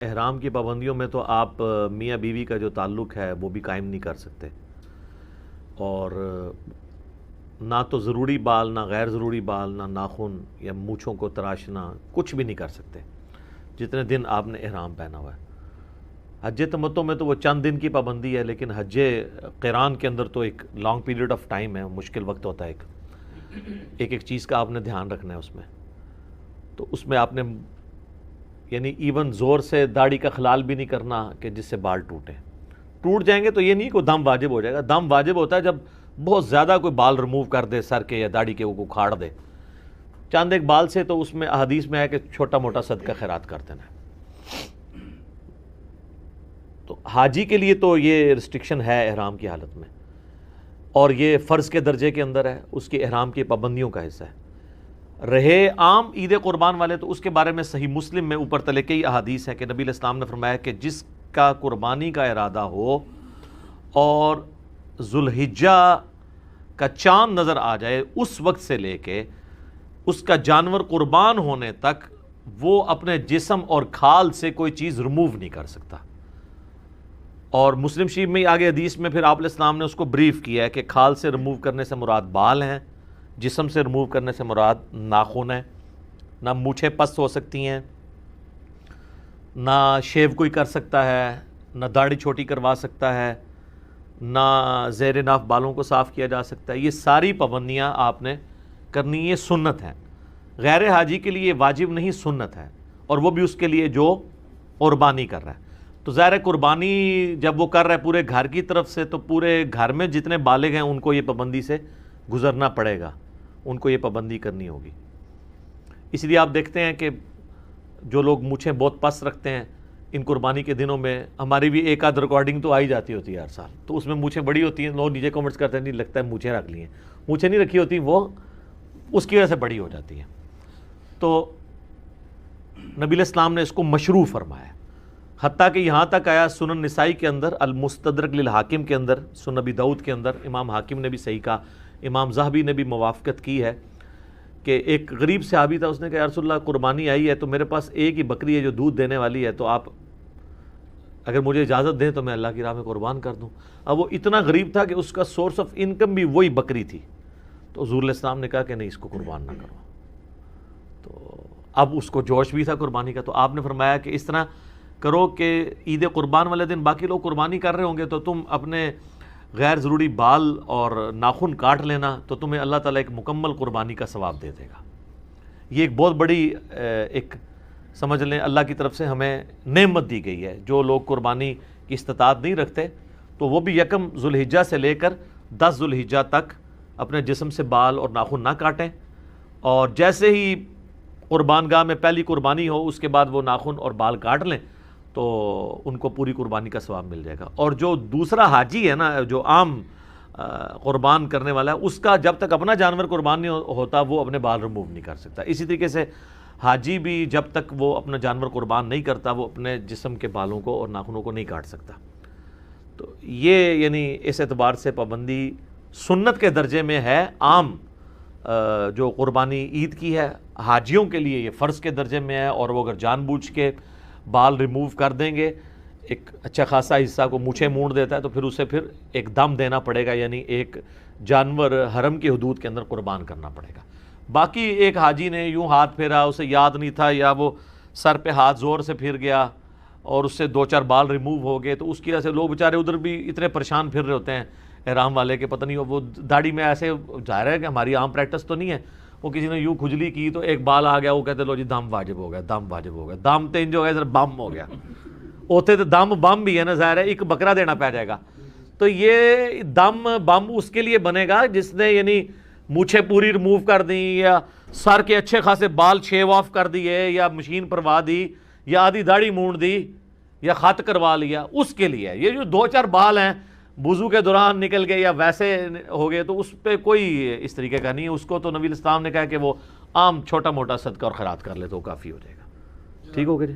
احرام کی پابندیوں میں تو آپ میاں بیوی کا جو تعلق ہے وہ بھی قائم نہیں کر سکتے، اور نہ تو ضروری بال، نہ غیر ضروری بال، نہ ناخن یا مونچھوں کو تراشنا، کچھ بھی نہیں کر سکتے جتنے دن آپ نے احرام پہنا ہوا ہے۔ حج تمتع میں تو وہ چند دن کی پابندی ہے، لیکن حج قران کے اندر تو ایک لانگ پیریڈ آف ٹائم ہے، مشکل وقت ہوتا ہے، ایک چیز کا آپ نے دھیان رکھنا ہے اس میں۔ تو اس میں آپ نے یعنی ایون زور سے داڑھی کا خلال بھی نہیں کرنا کہ جس سے بال ٹوٹ جائیں گے، تو یہ نہیں کہ دم واجب ہو جائے گا۔ دم واجب ہوتا ہے جب بہت زیادہ کوئی بال ریموو کر دے سر کے یا داڑھی کے، وہ کھاڑ دے چاند ایک بال سے، تو اس میں احادیث میں ہے کہ چھوٹا موٹا صدقہ خیرات کر دینا ہے۔ تو حاجی کے لیے تو یہ ریسٹرکشن ہے احرام کی حالت میں، اور یہ فرض کے درجے کے اندر ہے، اس کی احرام کی پابندیوں کا حصہ ہے۔ رہے عام عید قربان والے، تو اس کے بارے میں صحیح مسلم میں اوپر تلے کئی احادیث ہیں کہ نبی علیہ السلام نے فرمایا کہ جس کا قربانی کا ارادہ ہو اور ذوالحجہ کا چاند نظر آ جائے، اس وقت سے لے کے اس کا جانور قربان ہونے تک وہ اپنے جسم اور کھال سے کوئی چیز ریموو نہیں کر سکتا۔ اور مسلم شریف میں آگے حدیث میں پھر آپ علیہ السلام نے اس کو بریف کیا ہے کہ کھال سے ریموو کرنے سے مراد بال ہیں، جسم سے ریموو کرنے سے مراد ناخن ہے، نہ مونچھیں پست ہو سکتی ہیں، نہ شیو کوئی کر سکتا ہے، نہ داڑھی چھوٹی کروا سکتا ہے، نہ زیر ناف بالوں کو صاف کیا جا سکتا ہے۔ یہ ساری پابندیاں آپ نے کرنی، یہ سنت ہے۔ غیر حاجی کے لیے واجب نہیں، سنت ہے، اور وہ بھی اس کے لیے جو قربانی کر رہا ہے۔ تو ظاہر ہے قربانی جب وہ کر رہا ہے پورے گھر کی طرف سے، تو پورے گھر میں جتنے بالغ ہیں ان کو یہ پابندی سے گزرنا پڑے گا، ان کو یہ پابندی کرنی ہوگی۔ اس لیے آپ دیکھتے ہیں کہ جو لوگ مونچھیں بہت پست رکھتے ہیں، ان قربانی کے دنوں میں ہماری بھی ایک آدھ ریکارڈنگ تو آئی جاتی ہوتی ہے ہر سال، تو اس میں مونچھیں بڑی ہوتی ہیں، لوگ نیچے کمنٹس کرتے ہیں نہیں لگتا ہے مونچھیں رکھ لی ہیں، مونچھیں نہیں رکھی ہوتی، وہ اس کی وجہ سے بڑی ہو جاتی ہیں۔ تو نبی علیہ السلام نے اس کو مشروع فرمایا، حتیٰ کہ یہاں تک آیا سنن نسائی کے اندر، المستدرک للحاکم کے اندر، سنن ابی داؤد کے اندر، امام حاکم نے بھی صحیح کہا، امام ذہبی نے بھی موافقت کی ہے کہ ایک غریب صحابی تھا، اس نے کہا یا رسول اللہ قربانی آئی ہے، تو میرے پاس ایک ہی بکری ہے جو دودھ دینے والی ہے، تو آپ اگر مجھے اجازت دیں تو میں اللہ کی راہ میں قربان کر دوں۔ اب وہ اتنا غریب تھا کہ اس کا سورس آف انکم بھی وہی بکری تھی، تو حضور علیہ السلام نے کہا کہ نہیں، اس کو قربان نہ کرو۔ تو اب اس کو جوش بھی تھا قربانی کا، تو آپ نے فرمایا کہ اس طرح کرو کہ عید قربان والے دن باقی لوگ قربانی کر رہے ہوں گے، تو تم اپنے غیر ضروری بال اور ناخن کاٹ لینا، تو تمہیں اللہ تعالیٰ ایک مکمل قربانی کا ثواب دے دے گا۔ یہ ایک بہت بڑی ایک سمجھ لیں اللہ کی طرف سے ہمیں نعمت دی گئی ہے۔ جو لوگ قربانی کی استطاعت نہیں رکھتے، تو وہ بھی یکم ذوالحجہ سے لے کر 10 ذوالحجہ تک اپنے جسم سے بال اور ناخن نہ کاٹیں، اور جیسے ہی قربان گاہ میں پہلی قربانی ہو اس کے بعد وہ ناخن اور بال کاٹ لیں، تو ان کو پوری قربانی کا ثواب مل جائے گا۔ اور جو دوسرا حاجی ہے نا، جو عام قربان کرنے والا ہے، اس کا جب تک اپنا جانور قربان نہیں ہوتا وہ اپنے بال ریموو نہیں کر سکتا۔ اسی طریقے سے حاجی بھی جب تک وہ اپنا جانور قربان نہیں کرتا وہ اپنے جسم کے بالوں کو اور ناخنوں کو نہیں کاٹ سکتا۔ تو یہ یعنی اس اعتبار سے پابندی سنت کے درجے میں ہے۔ عام جو قربانی عید کی ہے، حاجیوں کے لیے یہ فرض کے درجے میں ہے، اور وہ اگر جان بوجھ کے بال ریموو کر دیں گے، ایک اچھا خاصا حصہ کو مونچھیں مونڈ دیتا ہے، تو پھر اسے پھر ایک دم دینا پڑے گا، یعنی ایک جانور حرم کی حدود کے اندر قربان کرنا پڑے گا۔ باقی ایک حاجی نے یوں ہاتھ پھیرا، اسے یاد نہیں تھا، یا وہ سر پہ ہاتھ زور سے پھر گیا اور اس سے 2-4 بال ریموو ہو گئے، تو اس کی وجہ سے لوگ بیچارے ادھر بھی اتنے پریشان پھر رہے ہوتے ہیں احرام والے کے، پتہ نہیں وہ داڑھی میں ایسے ظاہر ہے کہ ہماری عام پریکٹس تو نہیں ہے، وہ کسی نے یوں کھجلی کی تو ایک بال آ گیا، وہ کہتے لو جی دم واجب ہو گیا، دم واجب ہو گیا، دم تو انج ہو گیا، بم ہو گیا، ہوتے تو دم بم بھی ہے نا، ظاہر ہے ایک بکرا دینا پہ جائے گا۔ تو یہ دم بم اس کے لیے بنے گا جس نے یعنی مونچھیں پوری ریموو کر دیں، یا سر کے اچھے خاصے بال شیو آف کر دیے، یا مشین پروا دی، یا آدھی داڑھی مونڈ دی، یا خط کروا لیا، اس کے لیے۔ یہ جو 2-4 بال ہیں وضو کے دوران نکل گئے یا ویسے ہو گئے، تو اس پہ کوئی اس طریقے کا نہیں ہے، اس کو تو نبی علیہ السلام نے کہا کہ وہ عام چھوٹا موٹا صدقہ اور خیرات کر لے تو کافی ہو جائے گا۔ ٹھیک ہو گیا جی؟